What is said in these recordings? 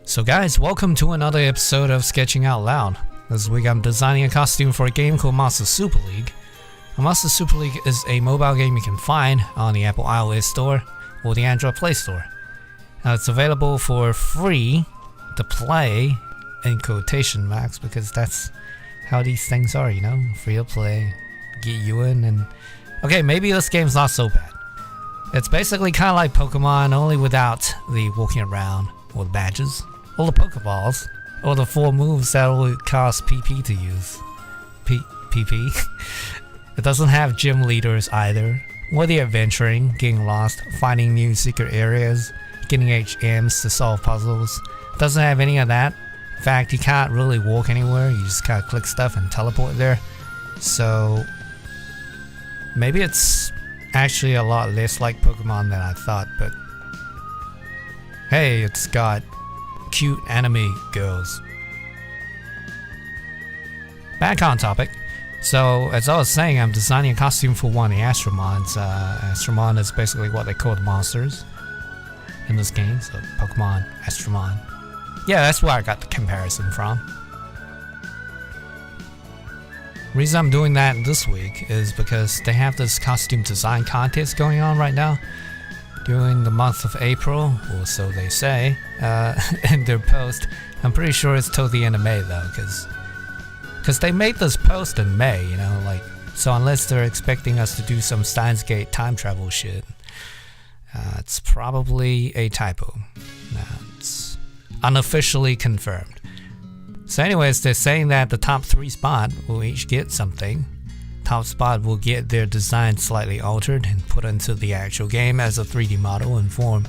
So guys, welcome to another episode of Sketching Out Loud. This week I'm designing a costume for a game called Monster Super League. Monster Super League is a mobile game you can find on the Apple iOS Store or the Android Play Store. It's available for free to play, in quotation marks, because that's how these things are, you know? Free to play, get you in, and... Okay, maybe this game's not so bad. It's basically kind of like Pokemon, only without the walking around, or the badges, or the Pokeballs, or the 4 moves that will cost PP to use. PP? It doesn't have gym leaders either, or the adventuring, getting lost, finding new secret areas, getting HMs to solve puzzles. It doesn't have any of that. In fact, you can't really walk anywhere, you just kind of click stuff and teleport there. So, maybe it's actually a lot less like Pokemon than I thought, but hey, it's got cute anime girls. Back on topic. So, as I was saying, I'm designing a costume for one of the Astromons. Astromon is basically what they call the monsters in this game, so Pokemon, Astromon. Yeah, that's where I got the comparison from. The reason I'm doing that this week is because they have this costume design contest going on right now during the month of April, or so they say, in their post. I'm pretty sure it's till the end of May though, because they made this post in May, you know, like, so unless they're expecting us to do some Steins Gate time travel shit, it's probably a typo. It's unofficially confirmed. So anyways, they're saying that the top 3 spot will each get something. Top spot will get their design slightly altered and put into the actual game as a 3D model in form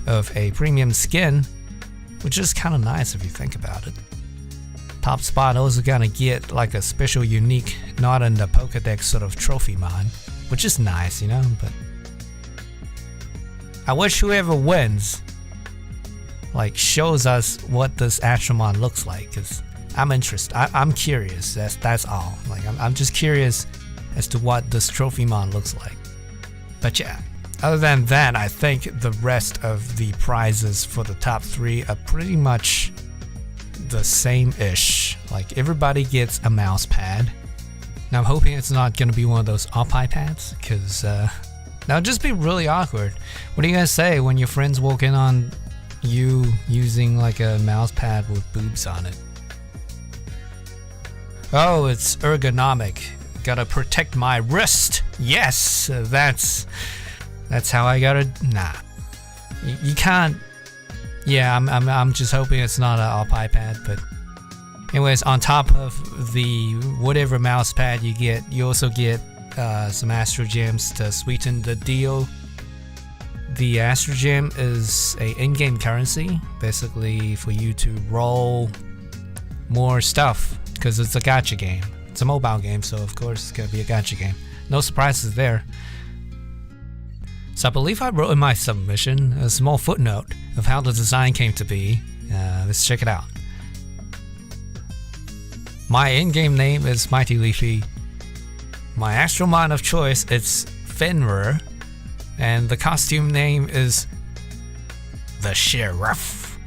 of a premium skin, which is kind of nice if you think about it. Top spot also gonna get like a special unique, not in the Pokedex sort of trophy mod, which is nice, you know, but I wish whoever wins like shows us what this Astromon looks like, because I'm interested. I'm curious. That's all. Like I'm just curious as to what this Trophy-mon looks like. But yeah, other than that, I think the rest of the prizes for the top 3 are pretty much the same-ish. Like everybody gets a mouse pad. Now I'm hoping it's not gonna be one of those Oppi pads, because that would just be really awkward. What are you gonna say when your friends walk in on you using like a mouse pad with boobs on it? Oh, it's ergonomic. Gotta protect my wrist. Yes, that's how I gotta. Nah, you can't. Yeah, I'm just hoping it's not an iPad. But anyways, on top of the whatever mouse pad you get, you also get some Astro Gems to sweeten the deal. The Astro Gem is a in-game currency, basically for you to roll more stuff, because it's a gacha game. It's a mobile game, so of course it's gonna be a gacha game. No surprises there. So I believe I wrote in my submission a small footnote of how the design came to be. Let's check it out. My in-game name is Mighty Leafy. My Astromon of choice is Fenrir. And the costume name is the Sheriff.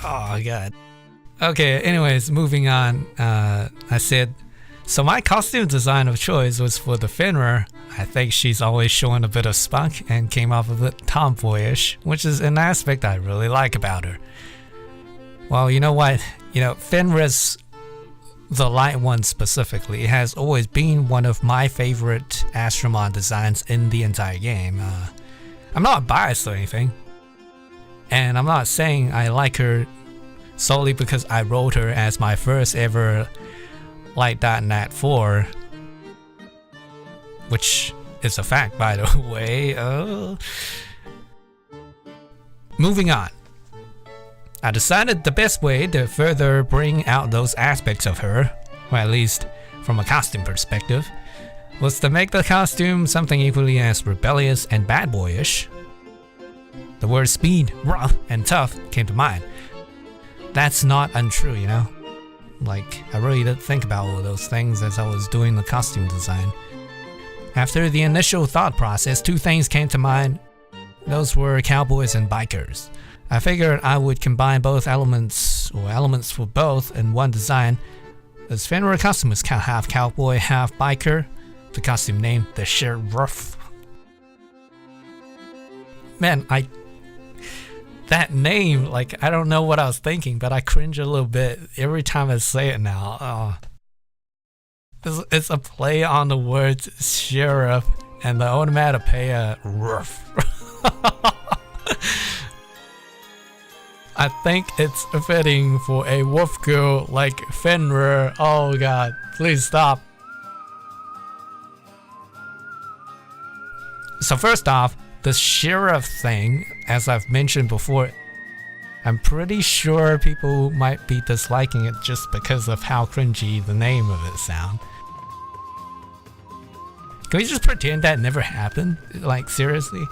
Oh god. Okay, anyways, moving on. I said, so my costume design of choice was for the Fenrir. I think she's always showing a bit of spunk and came off a bit tomboyish, which is an aspect I really like about her. Well, you know what? You know, Fenrir's the light one specifically has always been one of my favorite Astromon designs in the entire game. I'm not biased or anything, and I'm not saying I like her solely because I wrote her as my first ever Light.Nat 4, which is a fact, by the way. Moving on. I decided the best way to further bring out those aspects of her, or at least from a costume perspective, was to make the costume something equally as rebellious and bad boyish. The words speed, rough, and tough came to mind. That's not untrue, you know? Like, I really did think about all of those things as I was doing the costume design. After the initial thought process, 2 things came to mind. Those were cowboys and bikers. I figured I would combine both elements, or elements for both, in one design. This Fenrir costume is half cowboy, half biker. The costume name, the Sheriff. Man, that name, like, I don't know what I was thinking, but I cringe a little bit every time I say it now. It's a play on the words sheriff and the onomatopoeia ruff. I think it's fitting for a wolf girl like Fenrir. Oh god, please stop. So first off, the sheriff thing, as I've mentioned before, I'm pretty sure people might be disliking it just because of how cringy the name of it sounds. Can we just pretend that never happened? Like, seriously?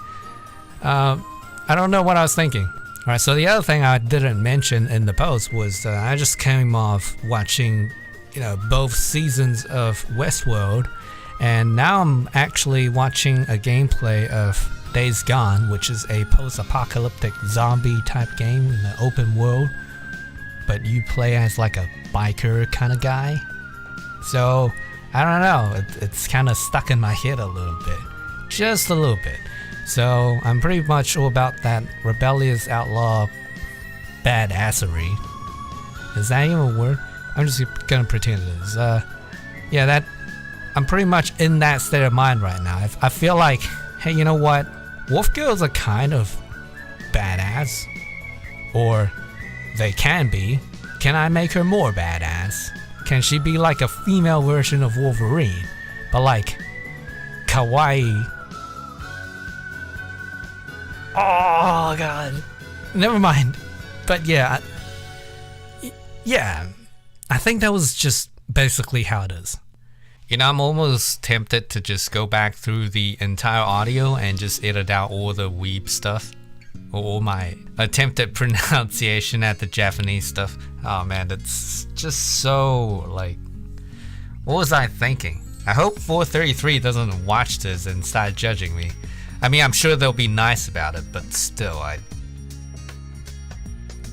I don't know what I was thinking. Alright, so the other thing I didn't mention in the post was I just came off watching, both seasons of Westworld, and now I'm actually watching a gameplay of Days Gone, which is a post-apocalyptic zombie type game in the open world, but you play as like a biker kind of guy. So, I don't know, it's kind of stuck in my head a little bit. Just a little bit. So, I'm pretty much all about that rebellious outlaw badassery. Is that even a word? I'm just gonna pretend it is. Yeah, I'm pretty much in that state of mind right now. I feel like, hey, you know what? Wolf girls are kind of badass. Or they can be. Can I make her more badass? Can she be like a female version of Wolverine, but like kawaii? Oh god, never mind. But yeah, I think that was just basically how it is. I'm almost tempted to just go back through the entire audio and just edit out all the weeb stuff. Or all my attempted pronunciation at the Japanese stuff. Oh man, that's just so, like, what was I thinking? I hope 433 doesn't watch this and start judging me. I mean, I'm sure they'll be nice about it, but still,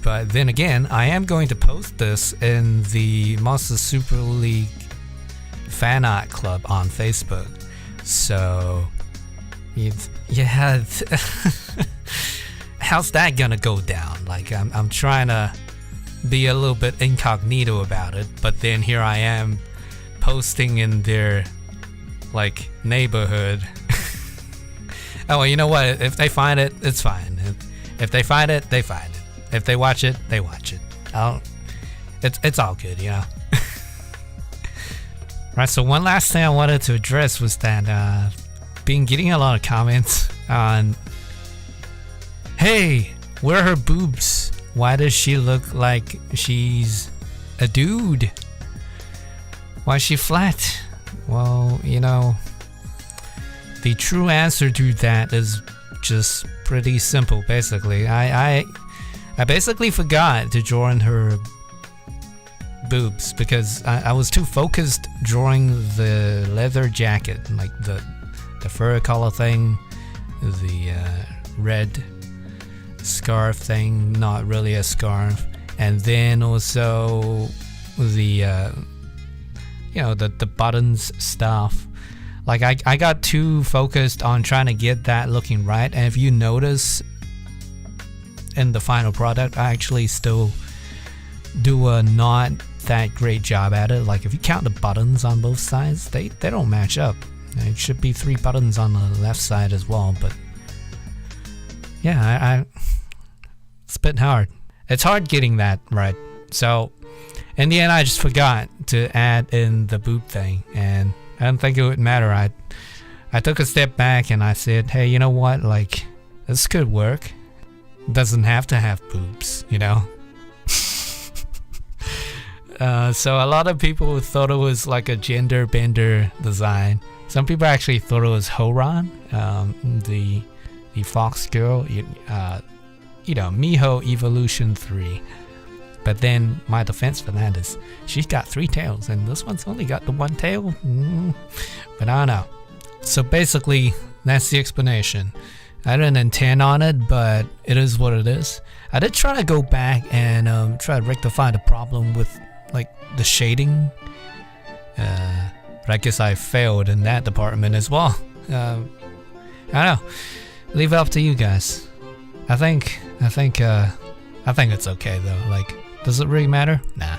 But then again, I am going to post this in the Monster Super League fan art club on Facebook. So, yeah, how's that gonna go down? Like, I'm trying to be a little bit incognito about it, but then here I am posting in their, like, neighborhood. Oh, well, you know what? If they find it, it's fine. If they find it, they find it. If they watch it, they watch it. It's all good, Right, so one last thing I wanted to address was that been getting a lot of comments on, hey, where are her boobs? Why does she look like she's a dude? Why is she flat? Well, the true answer to that is just pretty simple, basically. I basically forgot to draw in her boobs because I was too focused drawing the leather jacket, like the fur collar thing, the red scarf thing, not really a scarf, and then also the the buttons stuff. Like I got too focused on trying to get that looking right, and if you notice in the final product, I actually still do a not that great job at it. Like if you count the buttons on both sides, they don't match up. It should be 3 buttons on the left side as well, but yeah, it's a bit hard. It's hard getting that right. So in the end, I just forgot to add in the boob thing, and I didn't think it would matter. I took a step back and I said, hey, you know what? Like, this could work. It doesn't have to have boobs, So a lot of people thought it was like a gender bender design. Some people actually thought it was Horan, the fox girl, Miho Evolution 3. But then my defense for that is she's got 3 tails and this one's only got the 1 tail. But I don't know. So basically, that's the explanation. I didn't intend on it, but it is what it is. I did try to go back and try to rectify the problem with like the shading, but I guess I failed in that department as well. I don't know. Leave it up to you guys. I think it's okay though. Like, does it really matter? Nah.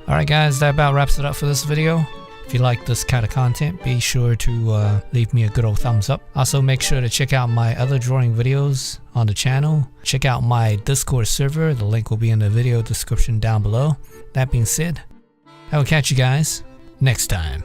Alright guys, that about wraps it up for this video. If you like this kind of content, be sure to leave me a good old thumbs up. Also, make sure to check out my other drawing videos on the channel. Check out my Discord server. The link will be in the video description down below. That being said, I will catch you guys next time.